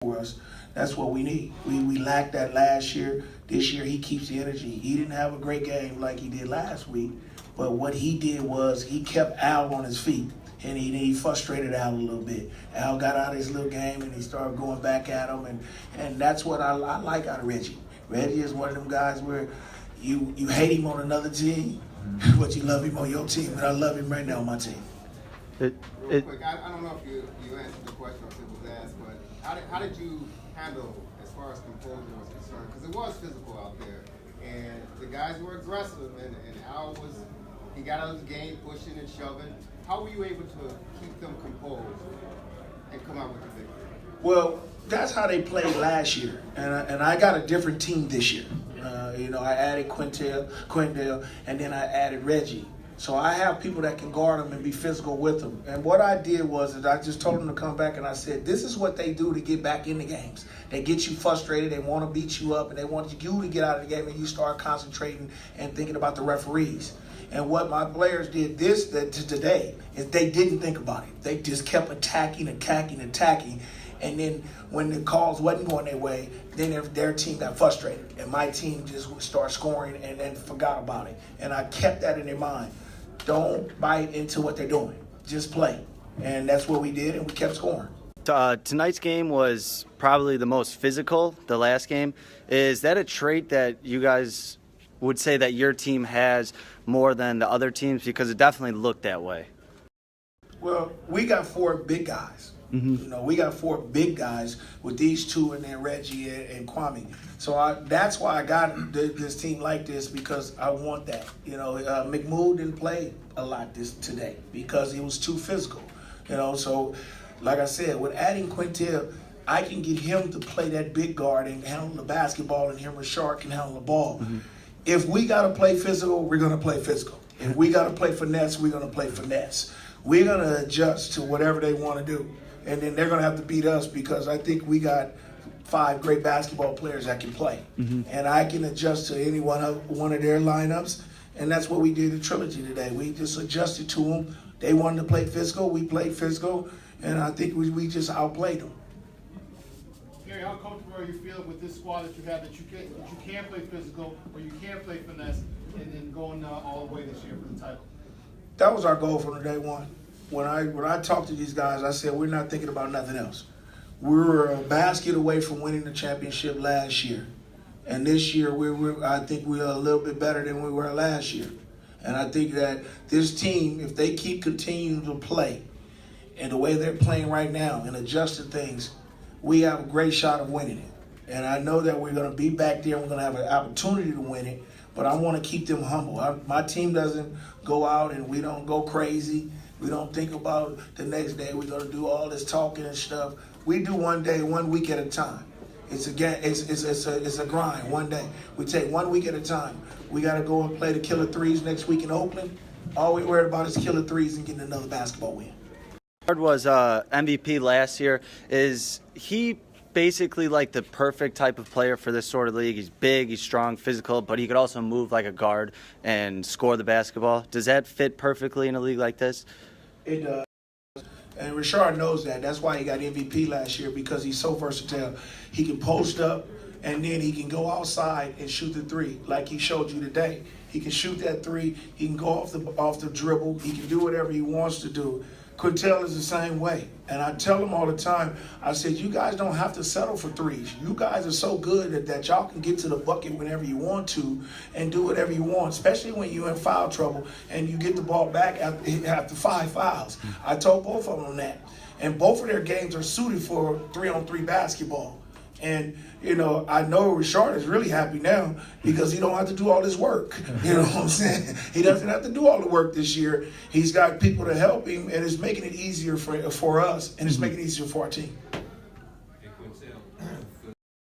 for us. That's what we need. We lacked that last year. This year he keeps the energy. He didn't have a great game like he did last week, but what he did was he kept Al on his feet, and he frustrated Al a little bit. Al got out of his little game, and he started going back at him, and that's what I like out of Reggie. Reggie is one of them guys where you hate him on another team, but you love him on your team, and I love him right now on my team. Real quick, I don't know if you answered the question or if it was asked, but how did you handle as far as composure was concerned? Because it was physical out there, and the guys were aggressive, and Al he got out of the game pushing and shoving. How were you able to keep them composed and come out with the victory? Well, that's how they played last year, and I got a different team this year. I added Quindale, and then I added Reggie. So I have people that can guard them and be physical with them. And what I did was that I just told them to come back, and I said, this is what they do to get back in the games. They get you frustrated, they want to beat you up, and they want you to get out of the game, and you start concentrating and thinking about the referees. And what my players did today is they didn't think about it. They just kept attacking. And then when the calls wasn't going their way, then their team got frustrated. And my team just would start scoring and then forgot about it. And I kept that in their mind. Don't bite into what they're doing. Just play. And that's what we did, and we kept scoring. Tonight's game was probably the most physical, the last game. Is that a trait that you guys would say that your team has more than the other teams? Because it definitely looked that way. Well, we got 4 big guys. Mm-hmm. We got 4 big guys with these 2 and then Reggie and Kwame. So that's why I got this team like this, because I want that. McMood didn't play a lot today because he was too physical. So like I said, with adding Quintel, I can get him to play that big guard and handle the basketball, and him and Shark can handle the ball. Mm-hmm. If we got to play physical, we're going to play physical. If we got to play finesse, we're going to play finesse. We're going to adjust to whatever they want to do. And then they're going to have to beat us, because I think we got 5 great basketball players that can play. Mm-hmm. And I can adjust to any one of their lineups. And that's what we did in Trilogy today. We just adjusted to them. They wanted to play physical. We played physical. And I think we just outplayed them. Gary, how comfortable are you feeling with this squad that you have, that you can play physical, or you can play finesse, and going all the way this year for the title? That was our goal from day one. When I talked to these guys, I said we're not thinking about nothing else. We were a basket away from winning the championship last year, and this year I think we're a little bit better than we were last year. And I think that this team, if they keep continuing to play, and the way they're playing right now and adjusting things, we have a great shot of winning it. And I know that we're going to be back there and we're going to have an opportunity to win it, but I want to keep them humble. My team doesn't go out and we don't go crazy. We don't think about the next day we're going to do all this talking and stuff. We do one day, 1 week at a time. It's a grind, one day. We take 1 week at a time. We got to go and play the Killer Threes next week in Oakland. All we worried about is Killer Threes and getting another basketball win. Was MVP last year. Is he basically like the perfect type of player for this sort of league? He's big, he's strong, physical, but he could also move like a guard and score the basketball. Does that fit perfectly in a league like this? It does. And Rashard knows that. That's why he got MVP last year, because he's so versatile. He can post up, and then he can go outside and shoot the 3 like he showed you today. He can shoot that 3. He can go off the dribble. He can do whatever he wants to do. Quintel is the same way. And I tell him all the time, I said, you guys don't have to settle for 3s. You guys are so good that y'all can get to the bucket whenever you want to and do whatever you want, especially when you're in foul trouble and you get the ball back after 5 fouls. I told both of them that. And both of their games are suited for 3-on-3 basketball. And, I know Rashard is really happy now because he don't have to do all this work. You know what I'm saying? He doesn't have to do all the work this year. He's got people to help him, and it's making it easier for us, and it's making it easier for our team.